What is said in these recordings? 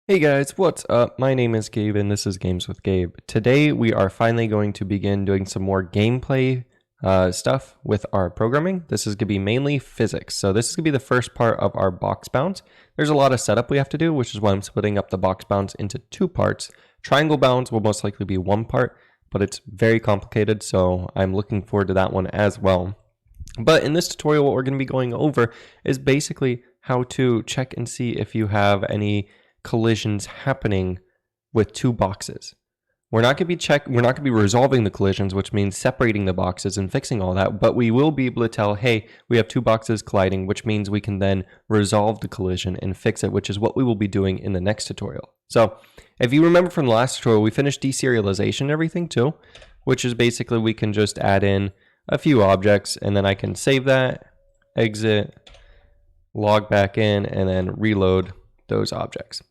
Hey guys, what's up? My name is Gabe and this is Games with Gabe. Today we are finally going to begin doing some more gameplay stuff with our programming. This is going to be mainly physics. So this is going to be the first part of our box bounds. There's a lot of setup we have to do, which is why I'm splitting up the box bounds into two parts. Triangle bounds will most likely be one part, but it's very complicated, so I'm looking forward to that one as well. But in this tutorial, what we're going to be going over is basically how to check and see if you have any collisions happening with two boxes. We're not going to be resolving the collisions, which means separating the boxes and fixing all that, but we will be able to tell, hey, we have two boxes colliding, which means we can then resolve the collision and fix it, which is what we will be doing in the next tutorial. So if you remember from the last tutorial, we finished deserialization and everything too, which is basically we can just add in a few objects and then I can save that, exit, log back in, and then reload those objects.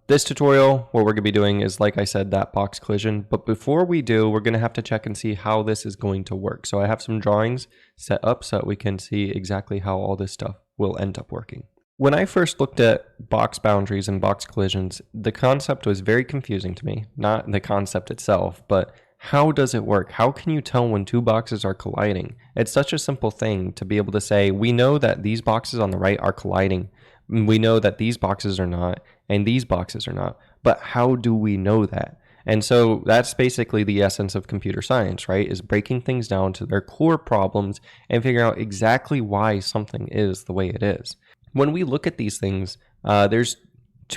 This tutorial, what we're going to be doing is, like I said, that box collision. But before we do, we're going to have to check and see how this is going to work. So I have some drawings set up so that we can see exactly how all this stuff will end up working. When I first looked at box boundaries and box collisions, the concept was very confusing to me. Not the concept itself, but how does it work? How can you tell when two boxes are colliding? It's such a simple thing to be able to say, we know that these boxes on the right are colliding. We know that these boxes are not, and these boxes are not. But how do we know that? And so that's basically the essence of computer science, right? Is breaking things down to their core problems and figuring out exactly why something is the way it is. When we look at these things, there's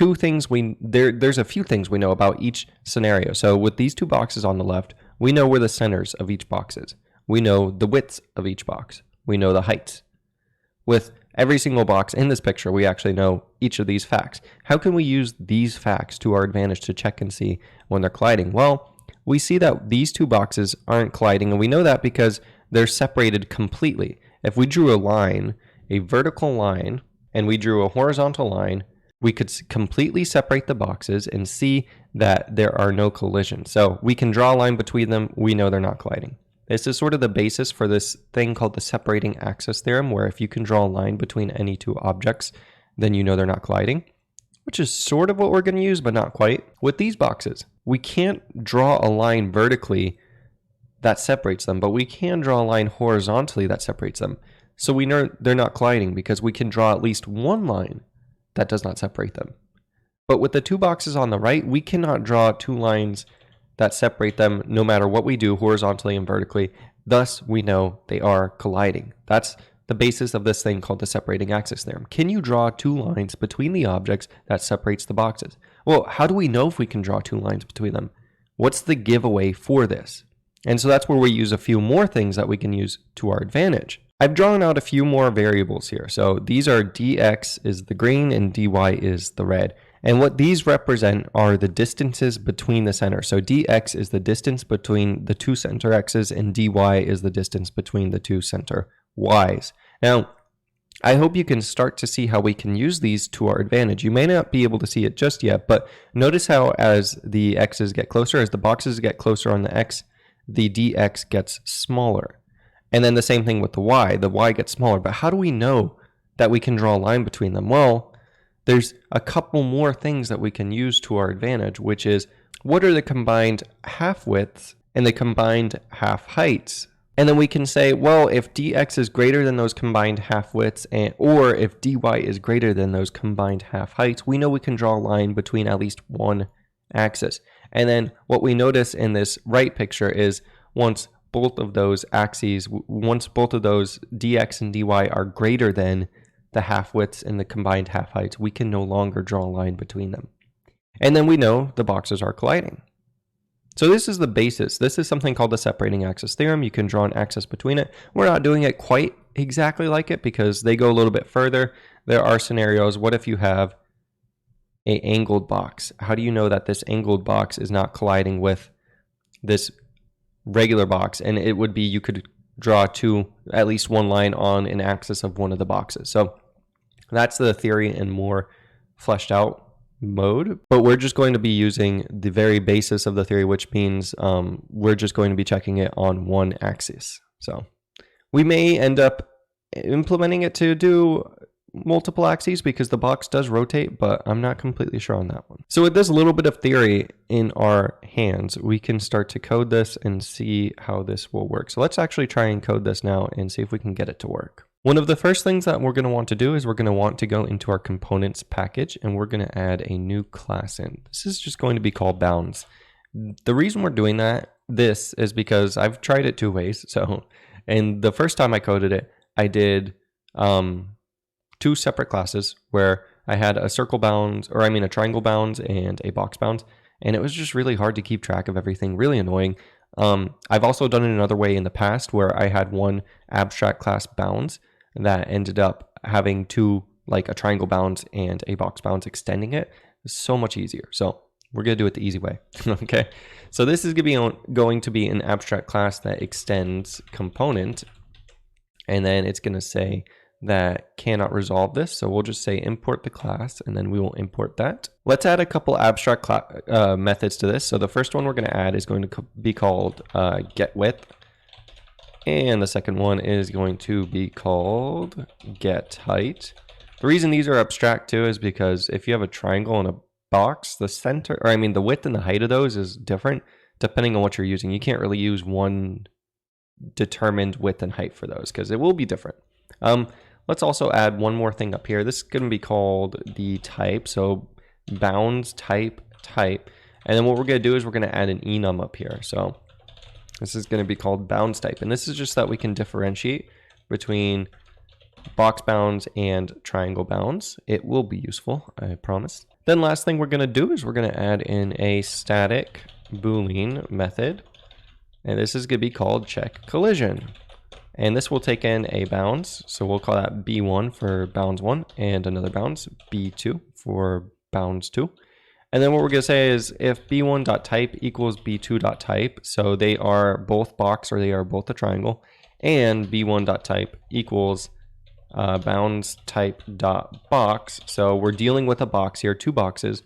a few things we know about each scenario. So with these two boxes on the left, we know where the centers of each box is. We know the widths of each box. We know the heights. With every single box in this picture, we actually know each of these facts. How can we use these facts to our advantage to check and see when they're colliding? Well, we see that these two boxes aren't colliding, and we know that because they're separated completely. If we drew a line, a vertical line, and we drew a horizontal line, we could completely separate the boxes and see that there are no collisions. So we can draw a line between them. We know they're not colliding. This is sort of the basis for this thing called the Separating Axis Theorem, where if you can draw a line between any two objects, then you know they're not colliding, which is sort of what we're going to use, but not quite. With these boxes, we can't draw a line vertically that separates them, but we can draw a line horizontally that separates them. So we know they're not colliding because we can draw at least one line that does not separate them. But with the two boxes on the right, we cannot draw two lines that separate them no matter what we do horizontally and vertically. Thus, we know they are colliding. That's the basis of this thing called the separating axis theorem. Can you draw two lines between the objects that separates the boxes? Well, how do we know if we can draw two lines between them? What's the giveaway for this? And so that's where we use a few more things that we can use to our advantage. I've drawn out a few more variables here. So these are dx is the green and dy is the red. And what these represent are the distances between the center. So dx is the distance between the two center x's and dy is the distance between the two center y's. Now, I hope you can start to see how we can use these to our advantage. You may not be able to see it just yet, but notice how as the x's get closer, as the boxes get closer on the x, the dx gets smaller. And then the same thing with the y gets smaller. But how do we know that we can draw a line between them? Well, there's a couple more things that we can use to our advantage, which is what are the combined half widths and the combined half heights? And then we can say, well, if dx is greater than those combined half widths, or if dy is greater than those combined half heights, we know we can draw a line between at least one axis. And then what we notice in this right picture is once both of those axes, once both of those dx and dy are greater than the half widths and the combined half heights, we can no longer draw a line between them. And then we know the boxes are colliding. So this is the basis. This is something called the separating axis theorem. You can draw an axis between it. We're not doing it quite exactly like it because they go a little bit further. There are scenarios. What if you have an angled box? How do you know that this angled box is not colliding with this regular box? And it would be, you could draw at least one line on an axis of one of the boxes. So that's the theory in more fleshed out mode, but we're just going to be using the very basis of the theory, which means we're just going to be checking it on one axis. So we may end up implementing it to do multiple axes because the box does rotate, but I'm not completely sure on that one. So with this little bit of theory in our hands, we can start to code this and see how this will work. So let's actually try and code this now and see if we can get it to work. One of the first things that we're going to want to do is we're going to want to go into our components package and we're going to add a new class in. This is just going to be called bounds. The reason we're doing this is because I've tried it two ways. And the first time I coded it, I did two separate classes where I had a circle bounds, or I mean a triangle bounds and a box bounds, and it was just really hard to keep track of everything, really annoying. I've also done it another way in the past where I had one abstract class bounds that ended up having two, like a triangle bounds and a box bounds extending it. It's so much easier. So we're going to do it the easy way. Okay. So this is going to be an abstract class that extends component, and then it's going to say that cannot resolve this. So we'll just say import the class, and then we will import that. Let's add a couple abstract methods to this. So the first one we're going to add is going to be called getWidth. And the second one is going to be called getHeight. The reason these are abstract too is because if you have a triangle and a box, the width and the height of those is different depending on what you're using. You can't really use one determined width and height for those because it will be different. Let's also add one more thing up here. This is going to be called the type. So bounds type. And then what we're going to do is we're going to add an enum up here. So this is going to be called bounds type. And this is just that we can differentiate between box bounds and triangle bounds. It will be useful, I promise. Then last thing we're going to do is we're going to add in a static Boolean method. And this is going to be called check collision. And this will take in a bounds. So we'll call that B1 for bounds 1 and another bounds, B2 for bounds 2. And then what we're going to say is if B1.type equals B2.type, so they are both box or they are both a triangle, and B1.type equals bounds type dot box, so we're dealing with a box here, two boxes,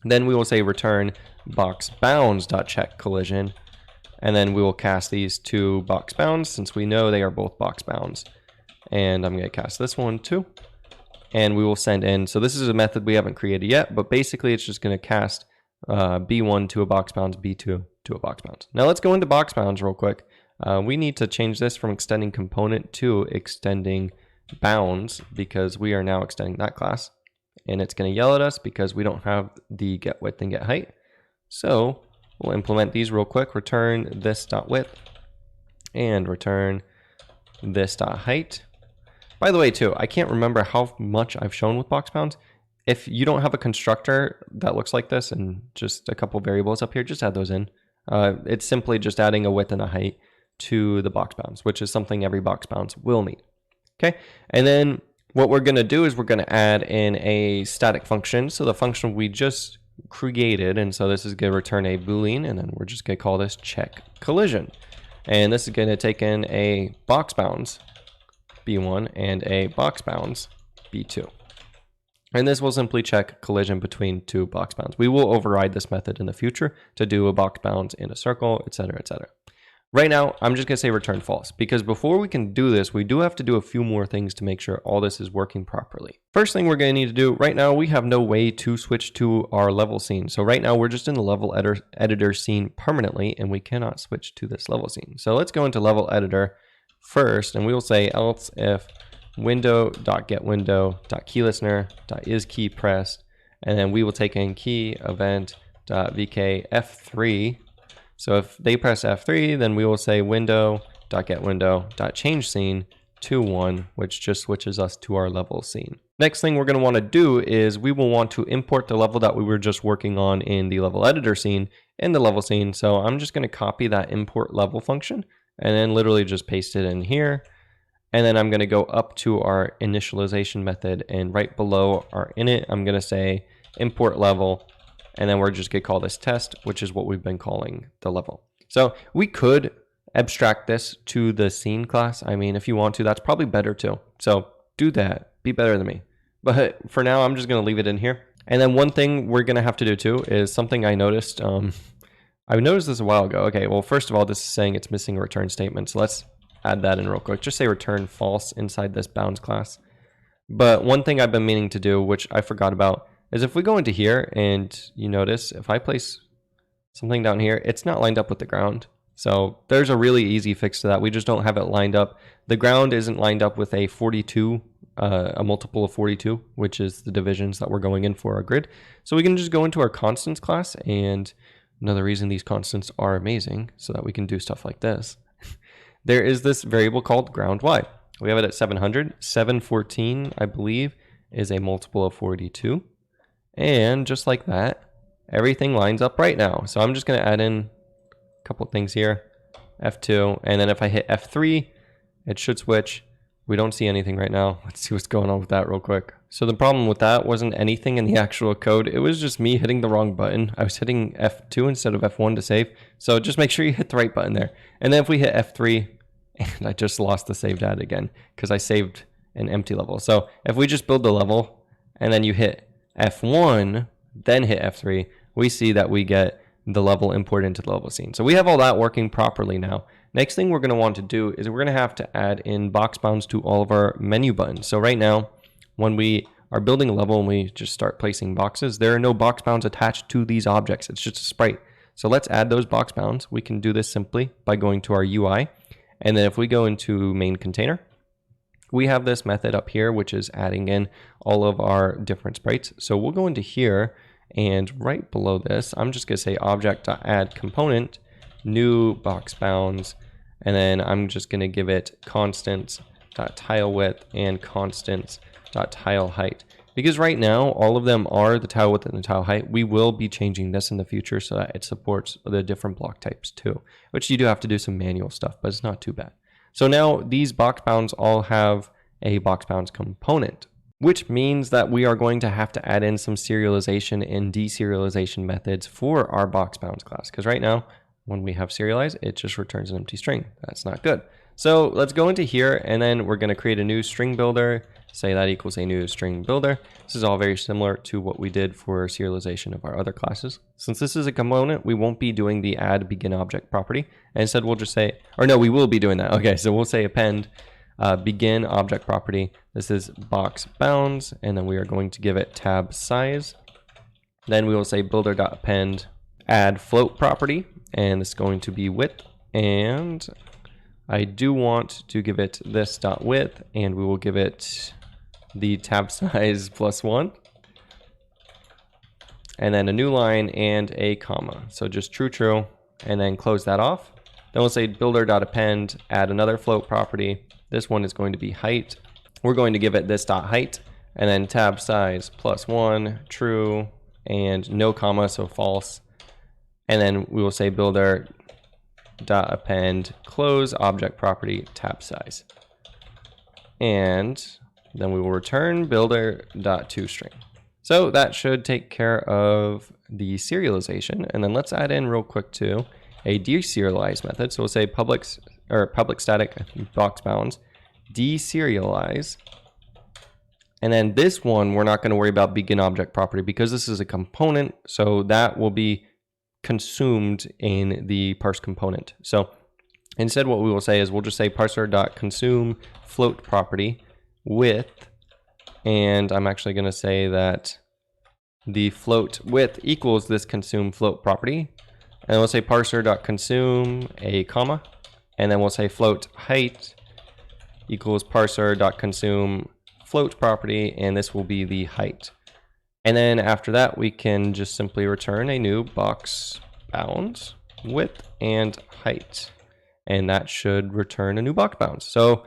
then we will say return box bounds dot check collision. And then we will cast these two box bounds since we know they are both box bounds. And I'm going to cast this one too. And we will send in, so this is a method we haven't created yet, but basically it's just going to cast B1 to a box bounds, B2 to a box bounds. Now let's go into box bounds real quick. We need to change this from extending component to extending bounds because we are now extending that class. And it's going to yell at us because we don't have the get width and get height. So we'll implement these real quick. Return this dot width and return this dot height. By the way, too, I can't remember how much I've shown with box bounds. If you don't have a constructor that looks like this and just a couple variables up here, just add those in. It's simply just adding a width and a height to the box bounds, which is something every box bounds will need. Okay, and then what we're going to do is we're going to add in a static function. So the function we just created, and so this is going to return a Boolean, and then we're just going to call this check collision. And this is going to take in a box bounds B1 and a box bounds B2. And this will simply check collision between two box bounds. We will override this method in the future to do a box bounds in a circle, etc., etc. Right now, I'm just going to say return false, because before we can do this, we do have to do a few more things to make sure all this is working properly. First thing we're going to need to do, right now we have no way to switch to our level scene. So right now we're just in the level editor scene permanently, and we cannot switch to this level scene. So let's go into level editor first, and we will say else if window.getWindow.keyListener.isKeyPressed, and then we will take in key event.vk f3. So if they press F3, then we will say window.getWindow.changeScene to 1, which just switches us to our level scene. Next thing we're going to want to do is we will want to import the level that we were just working on in the level editor scene in the level scene. So I'm just going to copy that import level function and then literally just paste it in here. And then I'm going to go up to our initialization method, and right below our init, I'm going to say import level. And then we're just going to call this test, which is what we've been calling the level. So we could abstract this to the scene class. I mean, if you want to, that's probably better too. So do that. Be better than me. But for now, I'm just going to leave it in here. And then one thing we're going to have to do too is something I noticed. I noticed this a while ago. Okay, well, first of all, this is saying it's missing a return statement. So let's add that in real quick. Just say return false inside this bounds class. But one thing I've been meaning to do, which I forgot about, is if we go into here and you notice if I place something down here, it's not lined up with the ground. So there's a really easy fix to that. We just don't have it lined up. The ground isn't lined up with a 42, a multiple of 42, which is the divisions that we're going in for our grid. So we can just go into our constants class, and another reason these constants are amazing so that we can do stuff like this. There is this variable called ground y. We have it at 700. 714, I believe, is a multiple of 42. And just like that, everything lines up right now. So I'm just going to add in a couple things here. F2, and then if I hit F3, it should switch. We don't see anything right now. Let's see what's going on with that real quick. So the problem with that wasn't anything in the actual code. It was just me hitting the wrong button. I was hitting F2 instead of F1 to save. So just make sure you hit the right button there. And then if we hit F3, and I just lost the save data again because I saved an empty level. So if we just build the level and then you hit F1, then hit F3, we see that we get the level imported into the level scene. So we have all that working properly now. Next thing we're going to want to do is we're going to have to add in box bounds to all of our menu buttons. So right now, when we are building a level and we just start placing boxes, there are no box bounds attached to these objects. It's just a sprite. So let's add those box bounds. We can do this simply by going to our UI. And then if we go into main container, we have this method up here, which is adding in all of our different sprites. So we'll go into here, and right below this, I'm just going to say object.add component, new box bounds, and then I'm just going to give it constants.tile width and constants.tile height. Because right now, all of them are the tile width and the tile height. We will be changing this in the future so that it supports the different block types too, which you do have to do some manual stuff, but it's not too bad. So now these box bounds all have a box bounds component, which means that we are going to have to add in some serialization and deserialization methods for our box bounds class. Because right now, when we have serialize, it just returns an empty string. That's not good. So let's go into here, and then we're going to create a new string builder. Say that equals a new string builder. This is all very similar to what we did for serialization of our other classes. Since this is a component, we won't be doing the add begin object property. And instead we'll just say, or no, we will be doing that. Okay, so we'll say append begin object property. This is box bounds, and then we are going to give it tab size. Then we will say builder.append add float property, and it's going to be width. And I do want to give it this dot width, and we will give it the tab size +1, and then a new line and a comma. So just true, true, and then close that off. Then we'll say builder.append, add another float property. This one is going to be height. We're going to give it this dot height, and then tab size +1, true, and no comma, so false. And then we will say builder.append close object property tab size. And then we will return builder.toString. So that should take care of the serialization. And then let's add in real quick too a deserialize method. So we'll say public static box bounds deserialize. And then this one, we're not going to worry about begin object property because this is a component. So that will be consumed in the parse component. So instead what we will say is we'll just say parser.consume float property width, and I'm actually going to say that the float width equals this consume float property, and we'll say parser.consume a comma, and then we'll say float height equals parser.consume float property, and this will be the height. And then after that we can just simply return a new box bounds width and height, and that should return a new box bounds. So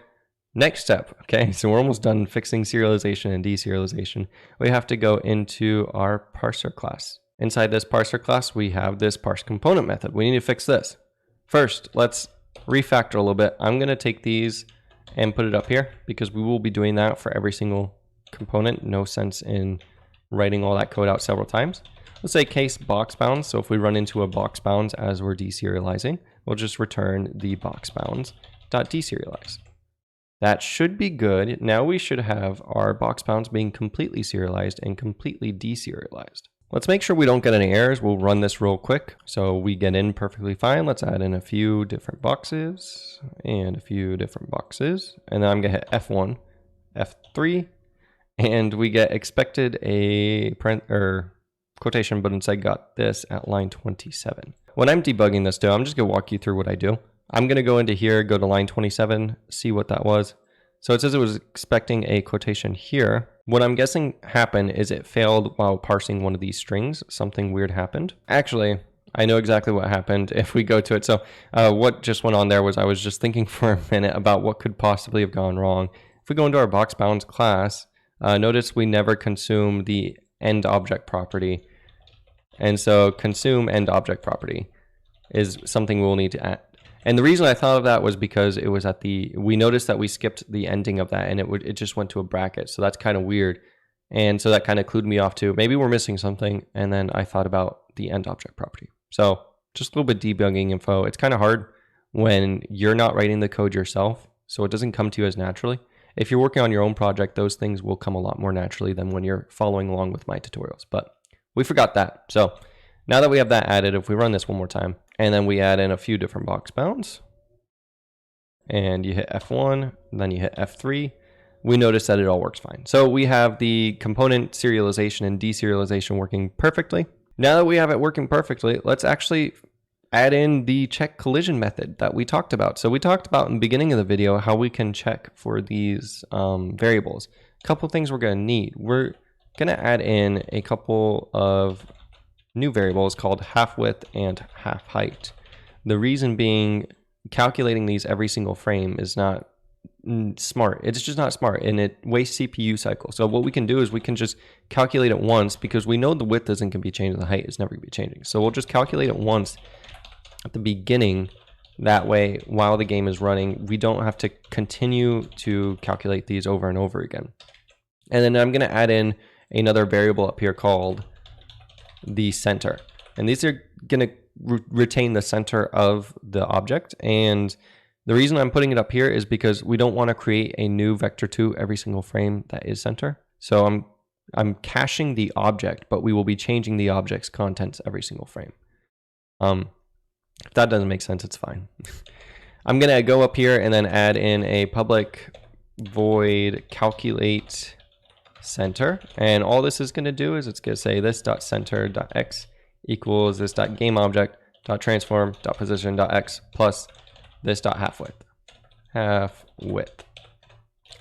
next step, okay, so we're almost done fixing serialization and deserialization. We have to go into our parser class. Inside this parser class, we have this parse component method. We need to fix this. First, let's refactor a little bit. I'm going to take these and put it up here because we will be doing that for every single component. No sense in writing all that code out several times. Let's say case box bounds. So if we run into a box bounds as we're deserializing, we'll just return the box bounds dot deserialize. That should be good. Now we should have our box bounds being completely serialized and completely deserialized. Let's make sure we don't get any errors. We'll run this real quick so we get in perfectly fine. Let's add in a few different boxes and a few different boxes. And then I'm going to hit F1, F3, and we get expected a quotation, but instead got this at line 27. When I'm debugging this though, I'm just gonna walk you through what I do. I'm gonna go into here, go to line 27, see what that was. So it says it was expecting a quotation here. What I'm guessing happened is it failed while parsing one of these strings. Something weird happened. Actually, I know exactly what happened if we go to it. So what just went on there was I was just thinking for a minute about what could possibly have gone wrong. If we go into our box bounds class, notice we never consume the end object property. And so consume end object property is something we'll need to add. And the reason I thought of that was because it was at we noticed that we skipped the ending of that and it just went to a bracket. So that's kind of weird. And so that kind of clued me off too. Maybe we're missing something. And then I thought about the end object property. So just a little bit debugging info. It's kind of hard when you're not writing the code yourself, so it doesn't come to you as naturally. If you're working on your own project, those things will come a lot more naturally than when you're following along with my tutorials. But we forgot that. So now that we have that added, if we run this one more time, and then we add in a few different box bounds, and you hit F1, then you hit F3, we notice that it all works fine. So we have the component serialization and deserialization working perfectly. Now that we have it working perfectly, let's actually add in the check collision method that we talked about. So we talked about in the beginning of the video how we can check for these variables. A couple things we're going to need. We're going to add in a couple of new variables called half width and half height. The reason being, calculating these every single frame is not smart. It's just not smart, and it wastes CPU cycle. So what we can do is we can just calculate it once, because we know the width isn't going to be changing, the height is never going to be changing. So we'll just calculate it once at the beginning. That way, while the game is running, we don't have to continue to calculate these over and over again. And then I'm going to add in another variable up here called the center. And these are going to retain the center of the object. And the reason I'm putting it up here is because we don't want to create a new vector2 every single frame that is center. So I'm caching the object, but we will be changing the object's contents every single frame. If that doesn't make sense, it's fine. I'm going to go up here and then add in a public void calculate center. And all this is going to do is it's going to say this.center.x equals this.gameObject.transform.position.x plus this.halfWidth. Half-width.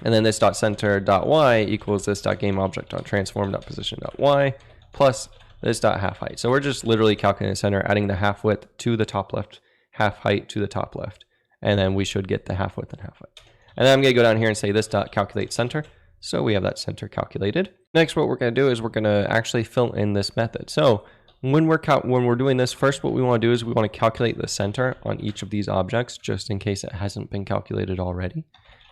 And then this.center.y equals this.gameObject.transform.position.y plus this.halfHeight. So we're just literally calculating the center, adding the half width to the top left, half height to the top left, and then we should get the half width and half height. And then I'm going to go down here and say this.calculate center. So we have that center calculated. Next, what we're going to do is we're going to actually fill in this method. So when we're doing this, first what we want to do is we want to calculate the center on each of these objects, just in case it hasn't been calculated already.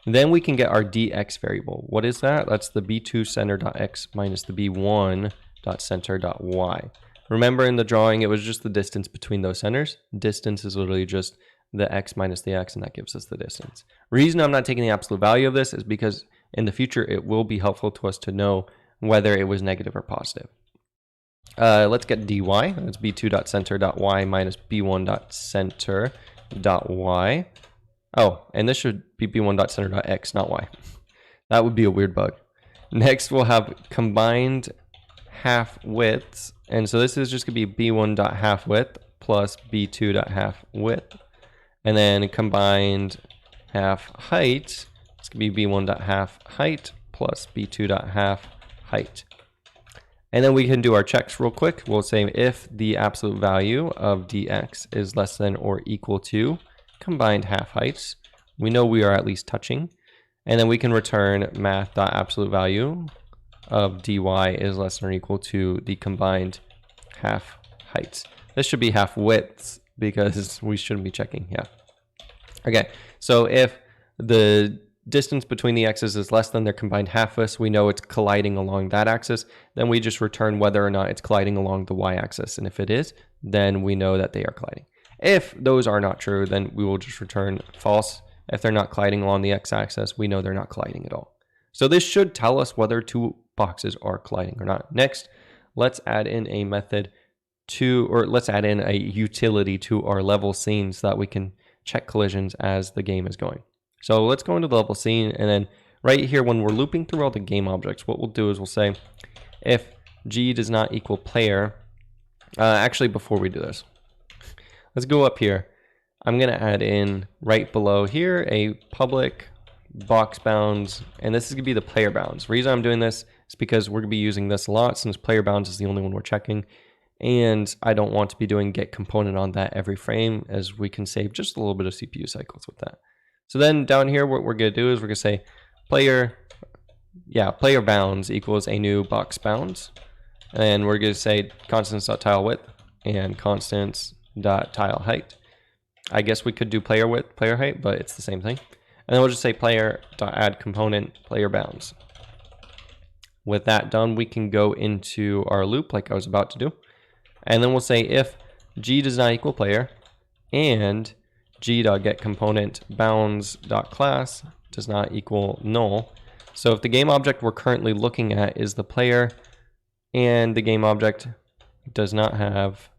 Then we can get our dx variable. What is that? That's the b2 center.x minus the b1.center.y. Remember in the drawing, it was just the distance between those centers. Distance is literally just the x minus the x, and that gives us the distance. Reason I'm not taking the absolute value of this is because in the future, it will be helpful to us to know whether it was negative or positive. Let's get dy. That's b2.center.y minus b1.center.y. Oh, and this should be b1.center.x, not y. That would be a weird bug. Next, we'll have combined half widths. And so this is just going to be b1.halfWidth plus b2.halfWidth. And then combined half height, it's going to be b1.halfHeight plus b2.halfHeight. And then we can do our checks real quick. We'll say if the absolute value of dx is less than or equal to combined half heights, we know we are at least touching. And then we can return math.absolute value of dy is less than or equal to the combined half heights. This should be half widths because we shouldn't be checking. Yeah. Okay. So if the distance between the x's is less than their combined half widths, we know it's colliding along that axis. Then we just return whether or not it's colliding along the y-axis. And if it is, then we know that they are colliding. If those are not true, then we will just return false. If they're not colliding along the x-axis, we know they're not colliding at all. So this should tell us whether two boxes are colliding or not. Next, let's add in a method let's add in a utility to our level scene so that we can check collisions as the game is going. So let's go into the level scene, and then right here, when we're looping through all the game objects, what we'll do is we'll say if G does not equal player, actually before we do this, let's go up here. I'm going to add in right below here a public box bounds, and this is going to be the player bounds. The reason I'm doing this is because we're going to be using this a lot since player bounds is the only one we're checking, and I don't want to be doing get component on that every frame, as we can save just a little bit of CPU cycles with that. So then down here, what we're going to do is we're going to say player bounds equals a new box bounds, and we're going to say constants.tile width and constants.tile height. I guess we could do player width, player height, but it's the same thing. And then we'll just say player.add component player bounds. With that done, we can go into our loop like I was about to do. And then we'll say if G does not equal player and G.getComponent bounds.class does not equal null. So if the game object we're currently looking at is the player and the game object does not have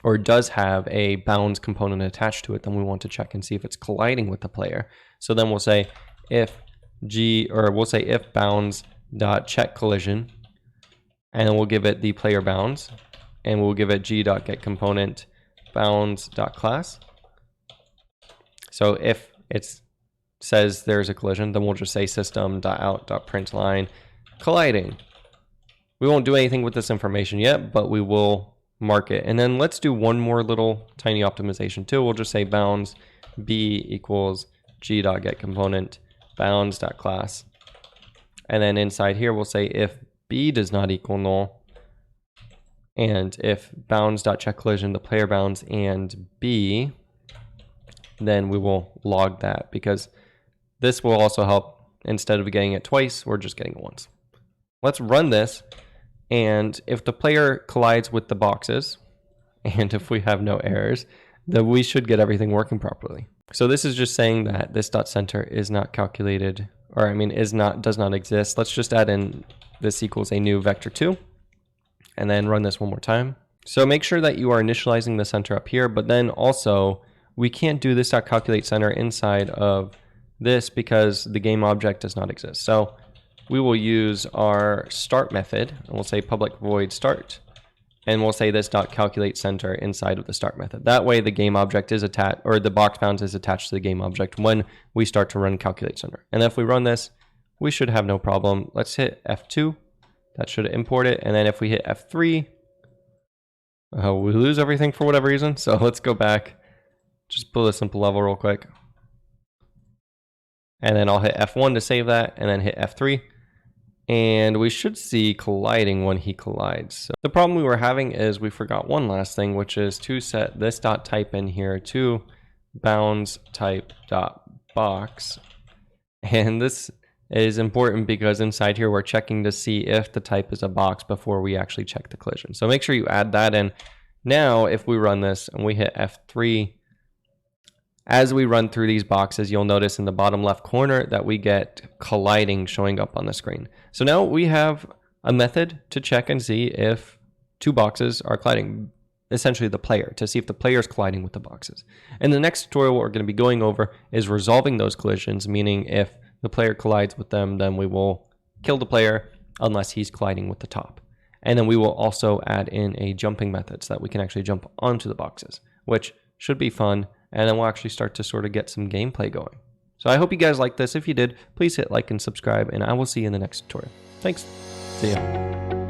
or does have a bounds component attached to it, then we want to check and see if it's colliding with the player. So then we'll say if if bounds.checkCollision, and then we'll give it the player bounds, and we'll give it G.getComponent bounds.class. So if it says there's a collision, then we'll just say system.out.println colliding. We won't do anything with this information yet, but we will mark it. And then let's do one more little tiny optimization too. We'll just say bounds b equals G.getComponent bounds.class. And then inside here, we'll say if b does not equal null, and if bounds.checkCollision, the player bounds, and b, then we will log that, because this will also help. Instead of getting it twice, we're just getting it once. Let's run this, and if the player collides with the boxes, and if we have no errors, then we should get everything working properly. So this is just saying that this .center is not calculated, or does not exist. Let's just add in this equals a new vector2, and then run this one more time. So make sure that you are initializing the center up here, but then also we can't do this .calculate center inside of this because the game object does not exist. So we will use our start method, and we'll say public void start, and we'll say this .calculate center inside of the start method. That way the game object is attached, or the box bounds is attached to the game object when we start to run calculate center. And if we run this, we should have no problem. Let's hit F2, that should import it, and then if we hit F3, we lose everything for whatever reason. So let's go back, just pull a simple level real quick. And then I'll hit F1 to save that, and then hit F3. And we should see colliding when he collides. So the problem we were having is we forgot one last thing, which is to set this .type in here to bounds type .box. And this is important because inside here we're checking to see if the type is a box before we actually check the collision. So make sure you add that in. Now if we run this and we hit F3, as we run through these boxes, you'll notice in the bottom left corner that we get colliding showing up on the screen. So now we have a method to check and see if two boxes are colliding, essentially the player, to see if the player is colliding with the boxes. In the next tutorial, what we're going to be going over is resolving those collisions, meaning if the player collides with them, then we will kill the player unless he's colliding with the top. And then we will also add in a jumping method so that we can actually jump onto the boxes, which should be fun. And then we'll actually start to sort of get some gameplay going. So I hope you guys liked this. If you did, please hit like and subscribe, and I will see you in the next tutorial. Thanks. See ya.